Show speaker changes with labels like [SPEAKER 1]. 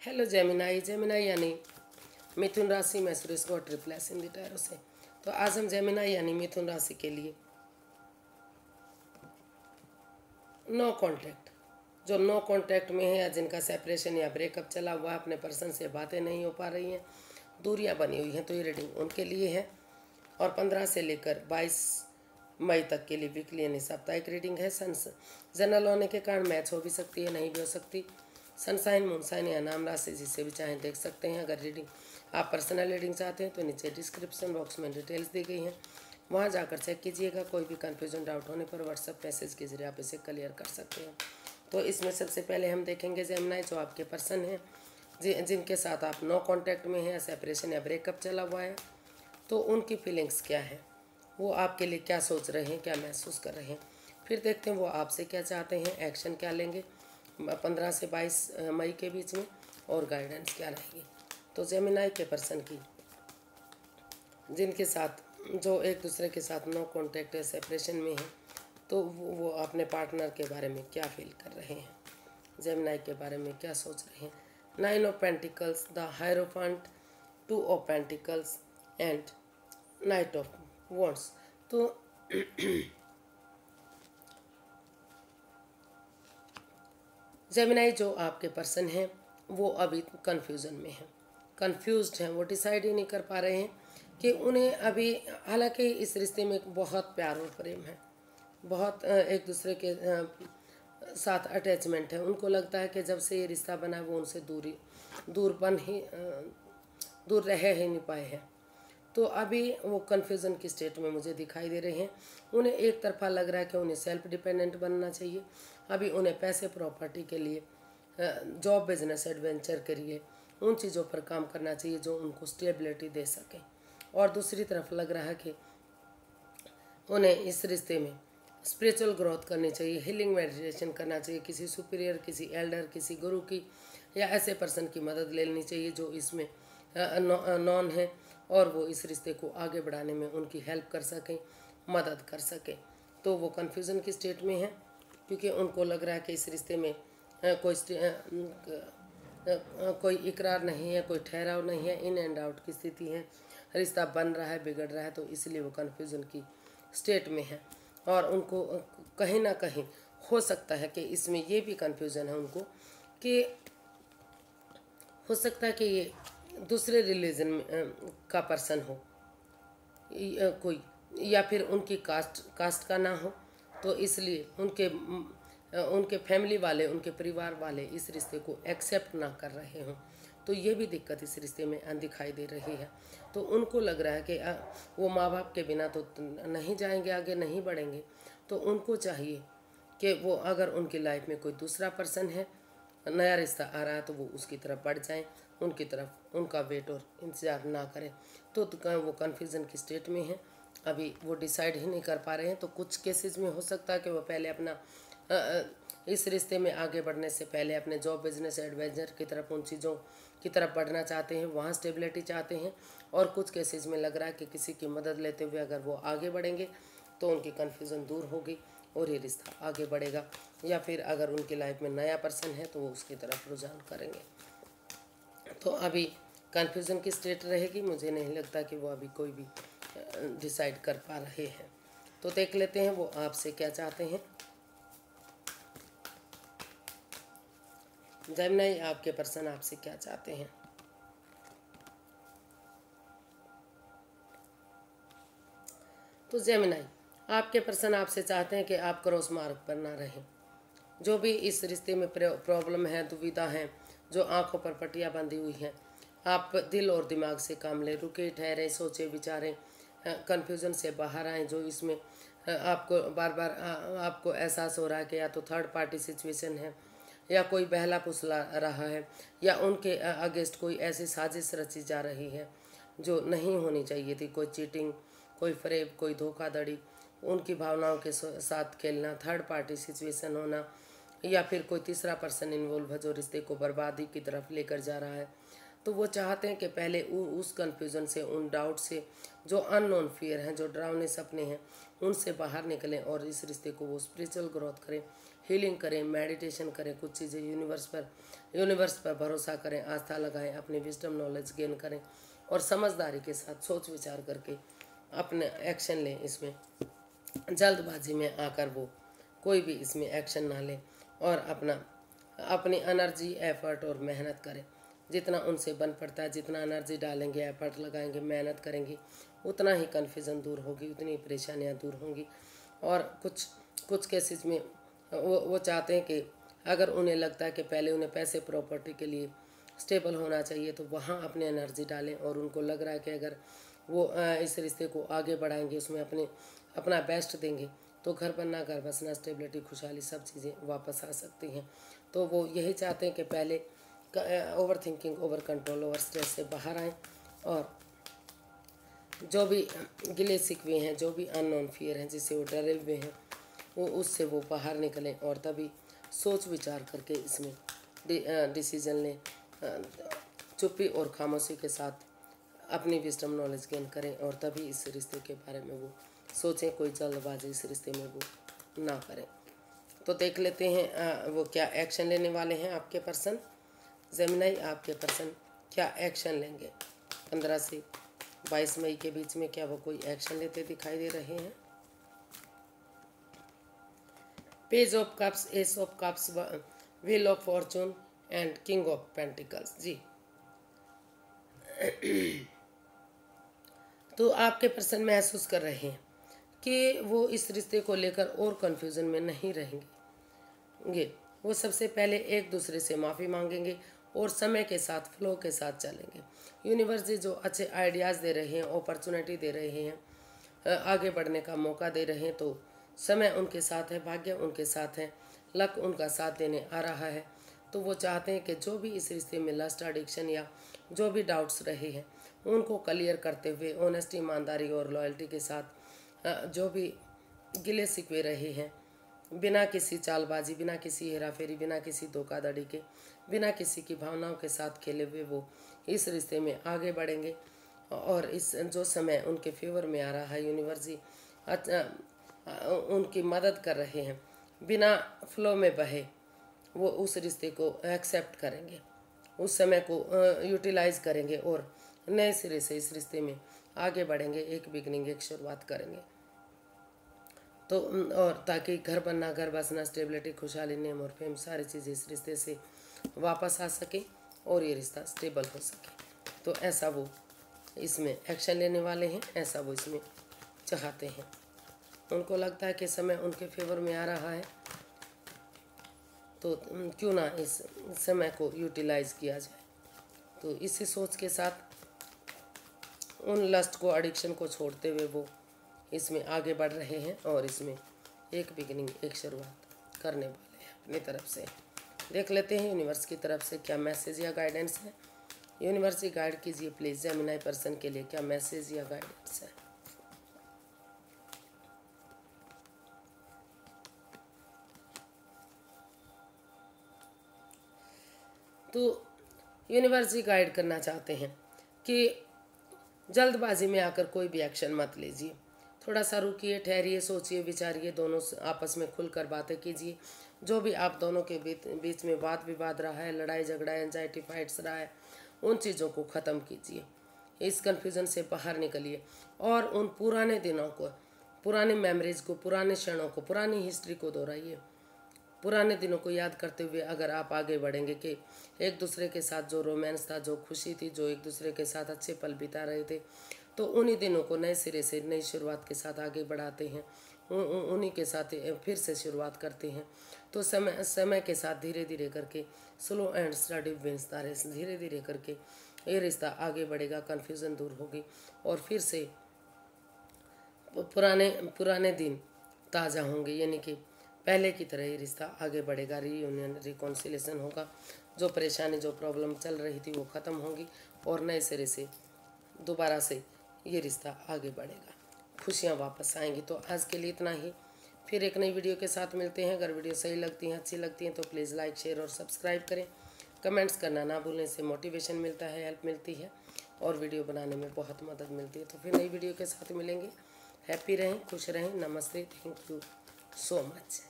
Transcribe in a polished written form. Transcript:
[SPEAKER 1] Hello Gemini. Gemini यानी मिथुन राशि में Suresh got replace in the tarot से। तो आज हम जेमिनाई यानी मिथुन राशि के लिए नो कांटेक्ट, जो नो कांटेक्ट में है या जिनका सेपरेशन या ब्रेकअप चला हुआ है, अपने पर्सन से बातें नहीं हो पा रही हैं, दूरियां बनी हुई हैं, तो ये रीडिंग उनके लिए है। और 15 से लेकर 22 मई तक के लिए वीकली यानी साप्ताहिक रीडिंग है। सन जनरल होने के कारण मैच हो भी सकती है, नहीं भी हो सकती। सनसाइन, मूनसाइन या नाम राशि जिसे भी चाहें देख सकते हैं। अगर रीडिंग आप पर्सनल रीडिंग चाहते हैं तो नीचे डिस्क्रिप्शन बॉक्स में डिटेल्स दी गई हैं, वहां जाकर चेक कीजिएगा। कोई भी कन्फ्यूजन डाउट होने पर व्हाट्सएप मैसेज के जरिए आप इसे क्लियर कर सकते हैं। तो इसमें सबसे पहले हम देखेंगे जेमिनाई, जो आपके पर्सन हैं जिनके साथ आप नो कॉन्टैक्ट में हैं, सेपरेशन या ब्रेकअप चला हुआ है, तो उनकी फीलिंग्स क्या है, वो आपके लिए क्या सोच रहे हैं, क्या महसूस कर रहे हैं। फिर देखते हैं वो आपसे क्या चाहते हैं, एक्शन क्या लेंगे 15 से 22 मई के बीच में, और गाइडेंस क्या रहेगी। तो जेमिनाई के पर्सन की जिनके साथ जो एक दूसरे के साथ नो कॉन्टैक्ट है, सेपरेशन में है, तो वो अपने पार्टनर के बारे में क्या फील कर रहे हैं, जेमिनाई के बारे में क्या सोच रहे हैं। 9 of pentacles, the hierophant, 2 of pentacles and night of wands. तो जेमिनाई जो आपके पर्सन हैं वो अभी कन्फ्यूज़न में हैं, कन्फ्यूज्ड हैं, वो डिसाइड ही नहीं कर पा रहे हैं कि उन्हें अभी, हालांकि इस रिश्ते में बहुत प्यार और प्रेम है, बहुत एक दूसरे के साथ अटैचमेंट है। उनको लगता है कि जब से ये रिश्ता बना वो उनसे दूर रह ही नहीं पाए हैं। तो अभी वो कन्फ्यूज़न की स्टेट में मुझे दिखाई दे रहे हैं। उन्हें एक तरफा लग रहा है कि उन्हें सेल्फ डिपेंडेंट बनना चाहिए, अभी उन्हें पैसे प्रॉपर्टी के लिए, जॉब बिजनेस एडवेंचर के लिए उन चीज़ों पर काम करना चाहिए जो उनको स्टेबिलिटी दे सके। और दूसरी तरफ लग रहा है कि उन्हें इस रिश्ते में स्पिरिचुअल ग्रोथ करनी चाहिए, हीलिंग मेडिटेशन करना चाहिए, किसी सुपीरियर, किसी एल्डर, किसी गुरु की या ऐसे पर्सन की मदद लेनी चाहिए जो इसमें नॉन है, और वो इस रिश्ते को आगे बढ़ाने में उनकी हेल्प कर सकें, मदद कर सकें। तो वो कन्फ्यूज़न की स्टेट में है, क्योंकि उनको लग रहा है कि इस रिश्ते में कोई इकरार नहीं है, कोई ठहराव नहीं है, इन एंड आउट की स्थिति है, रिश्ता बन रहा है, बिगड़ रहा है, तो इसलिए वो कन्फ्यूज़न की स्टेट में है। और उनको कहीं ना कहीं हो सकता है कि इसमें ये भी कन्फ्यूज़न है उनको कि हो सकता है कि ये दूसरे रिलीजन का पर्सन हो, कोई, या फिर उनकी कास्ट का ना हो, तो इसलिए उनके फैमिली वाले, उनके परिवार वाले इस रिश्ते को एक्सेप्ट ना कर रहे हों, तो ये भी दिक्कत इस रिश्ते में दिखाई दे रही है। तो उनको लग रहा है कि वो माँ बाप के बिना तो नहीं जाएंगे, आगे नहीं बढ़ेंगे, तो उनको चाहिए कि वो, अगर उनकी लाइफ में कोई दूसरा पर्सन है, नया रिश्ता आ रहा है, तो वो उसकी तरफ बढ़ जाएं, उनकी तरफ उनका वेट और इंतज़ार ना करें। तो वो कन्फ्यूज़न की स्टेट में है, अभी वो डिसाइड ही नहीं कर पा रहे हैं। तो कुछ केसेस में हो सकता है कि वो पहले अपना इस रिश्ते में आगे बढ़ने से पहले अपने जॉब बिजनेस एडवेंचर की तरफ, उन चीज़ों की तरफ बढ़ना चाहते हैं, वहाँ स्टेबिलिटी चाहते हैं। और कुछ केसेस में लग रहा है कि किसी की मदद लेते हुए अगर वो आगे बढ़ेंगे तो उनकी कन्फ्यूज़न दूर होगी और ये रिश्ता आगे बढ़ेगा। या फिर अगर उनकी लाइफ में नया पर्सन है तो वो उसकी तरफ रुझान करेंगे। तो अभी कन्फ्यूज़न की स्टेट रहेगी, मुझे नहीं लगता कि वो अभी कोई भी डिसाइड कर पा रहे हैं। तो देख लेते हैं वो आपसे क्या चाहते हैं। जेमिनी, आपके पर्सन आपसे क्या चाहते हैं। तो जेमिनी, आपके पर्सन आपसे चाहते हैं कि आप क्रॉस मार्ग पर ना रहें। जो भी इस रिश्ते में प्रॉब्लम है, दुविधा है, जो आंखों पर पट्टियाँ बंधी हुई हैं, आप दिल और दिमाग से काम लें, रुके ठहरें, सोचें विचारें, कन्फ्यूज़न से बाहर आएँ। जो इसमें आपको बार बार आपको एहसास हो रहा है कि या तो थर्ड पार्टी सिचुएशन है, या कोई बहला फुसला रहा है, या उनके अगेंस्ट कोई ऐसी साजिश रची जा रही है जो नहीं होनी चाहिए थी, कोई चीटिंग, कोई फरेब, कोई धोखाधड़ी, उनकी भावनाओं के साथ खेलना, थर्ड पार्टी सिचुएशन होना, या फिर कोई तीसरा पर्सन इन्वॉल्व है जो रिश्ते को बर्बादी की तरफ लेकर जा रहा है। तो वो चाहते हैं कि पहले उस कन्फ्यूज़न से, उन डाउट से, जो अननोन फियर हैं, जो डरावने सपने हैं, उनसे बाहर निकलें और इस रिश्ते को वो स्पिरिचुअल ग्रोथ करें, हीलिंग करें, मेडिटेशन करें, कुछ चीज़ें यूनिवर्स पर भरोसा करें, आस्था लगाएं, अपनी विजडम नॉलेज गेन करें और समझदारी के साथ सोच विचार करके अपने एक्शन लें। इसमें जल्दबाजी में आकर वो कोई भी इसमें एक्शन ना लें और अपनी एनर्जी, एफर्ट और मेहनत करें। जितना उनसे बन पड़ता है, जितना एनर्जी डालेंगे, एफर्ट लगाएंगे, मेहनत करेंगे, उतना ही कन्फ्यूज़न दूर होगी, उतनी ही परेशानियाँ दूर होंगी। और कुछ केसेस में वो चाहते हैं कि अगर उन्हें लगता है कि पहले उन्हें पैसे प्रॉपर्टी के लिए स्टेबल होना चाहिए तो वहाँ अपनी एनर्जी डालें, और उनको लग रहा है कि अगर वो इस रिश्ते को आगे बढ़ाएंगे, उसमें अपना बेस्ट देंगे तो घर बनना, घर बसना, स्टेबिलिटी, खुशहाली, सब चीज़ें वापस आ सकती हैं। तो वो यही चाहते हैं कि पहले over thinking, over control, over stress से बाहर आएँ और जो भी गिले शिकवे हैं, जो भी अननोन फियर हैं, जिससे वो डरे हुए हैं, वो उससे वो बाहर निकलें और तभी सोच विचार करके इसमें डिसीजन लें। चुप्पी और खामोशी के साथ अपनी विजडम नॉलेज गेन करें और तभी इस रिश्ते के बारे में वो सोचें। कोई जल्दबाजी इस रिश्ते में वो ना करें। तो देख लेते हैं वो क्या एक्शन लेने वाले हैं आपके पर्सन। जेमिनी, आपके पर्सन क्या एक्शन लेंगे 15 से 22 मई के बीच में? क्या वो कोई एक्शन लेते दिखाई दे रहे हैं? Page of cups, ace of cups, wheel of fortune and king of pentacles. जी, तो आपके पर्सन महसूस कर रहे हैं कि वो इस रिश्ते को लेकर और कन्फ्यूज़न में नहीं रहेंगे। वो सबसे पहले एक दूसरे से माफ़ी मांगेंगे और समय के साथ, फ्लो के साथ चलेंगे। यूनिवर्स जी जो अच्छे आइडियाज़ दे रहे हैं, अपॉर्चुनिटी दे रहे हैं, आगे बढ़ने का मौका दे रहे हैं, तो समय उनके साथ है, भाग्य उनके साथ है, लक उनका साथ देने आ रहा है। तो वो चाहते हैं कि जो भी इस रिश्ते में लस्ट, एडिक्शन या जो भी डाउट्स रहे हैं उनको क्लियर करते हुए ऑनेस्टी, ईमानदारी और लॉयल्टी के साथ जो भी गिले शिकवे रहे हैं, बिना किसी चालबाजी, बिना किसी हेराफेरी, बिना किसी धोखाधड़ी के, बिना किसी की भावनाओं के साथ खेले हुए वो इस रिश्ते में आगे बढ़ेंगे। और इस जो समय उनके फेवर में आ रहा है, यूनिवर्स जी उनकी मदद कर रहे हैं। बिना फ्लो में बहे वो उस रिश्ते को एक्सेप्ट करेंगे, उस समय को यूटिलाइज करेंगे और नए सिरे से इस रिश्ते में आगे बढ़ेंगे, एक बिगनिंग, एक शुरुआत करेंगे। तो और ताकि घर बनना, घर बसना, स्टेबिलिटी, खुशहाली, नेम और फेम, सारी चीज़ें इस रिश्ते से वापस आ सके और ये रिश्ता स्टेबल हो सके। तो ऐसा वो इसमें एक्शन लेने वाले हैं, ऐसा वो इसमें चाहते हैं। उनको लगता है कि समय उनके फेवर में आ रहा है, तो क्यों ना इस समय को यूटिलाइज किया जाए। तो इसी सोच के साथ उन लस्ट को, एडिक्शन को छोड़ते हुए वो इसमें आगे बढ़ रहे हैं और इसमें एक बिगिनिंग, एक शुरुआत करने वाले हैं अपनी तरफ से। देख लेते हैं यूनिवर्स की तरफ से क्या मैसेज या गाइडेंस है। यूनिवर्स ही गाइड कीजिए प्लीज़ जेमिनी पर्सन के लिए, क्या मैसेज या गाइडेंस है। तो यूनिवर्स ही गाइड करना चाहते हैं कि जल्दबाजी में आकर कोई भी एक्शन मत लीजिए, थोड़ा सा रुकिए, ठहरिए, सोचिए, विचारिए, दोनों आपस में खुलकर बातें कीजिए। जो भी आप दोनों के बीच में वाद विवाद रहा है, लड़ाई झगड़ा, एंजाइटी, फाइट्स रहा है, उन चीज़ों को ख़त्म कीजिए, इस कन्फ्यूज़न से बाहर निकलिए और उन पुराने दिनों को, पुराने मेमोरीज को, पुराने क्षणों को, पुरानी हिस्ट्री को दोहराइए। पुराने दिनों को याद करते हुए अगर आप आगे बढ़ेंगे कि एक दूसरे के साथ जो रोमांस था, जो खुशी थी, जो एक दूसरे के साथ अच्छे पल बिता रहे थे, तो उन्हीं दिनों को नए सिरे से, नई शुरुआत के साथ आगे बढ़ाते हैं, उन्हीं के साथ फिर से शुरुआत करते हैं। तो समय के साथ धीरे धीरे करके, slow and steady wins the race, धीरे धीरे करके ये रिश्ता आगे बढ़ेगा, कन्फ्यूज़न दूर होगी और फिर से पुराने दिन ताज़ा होंगे, यानी कि पहले की तरह ये रिश्ता आगे बढ़ेगा, रीयूनियन, रिकॉन्सिलेशन होगा, जो परेशानी, जो प्रॉब्लम चल रही थी वो ख़त्म होगी और नए सिरे से दोबारा से ये रिश्ता आगे बढ़ेगा, खुशियाँ वापस आएंगी। तो आज के लिए इतना ही, फिर एक नई वीडियो के साथ मिलते हैं। अगर वीडियो सही लगती हैं, अच्छी लगती हैं तो प्लीज़ लाइक, शेयर और सब्सक्राइब करें। कमेंट्स करना ना भूलें, से मोटिवेशन मिलता है, हेल्प मिलती है और वीडियो बनाने में बहुत मदद मिलती है। तो फिर नई वीडियो के साथ मिलेंगे। हैप्पी रहें, खुश रहें। नमस्ते, थैंक यू सो मच।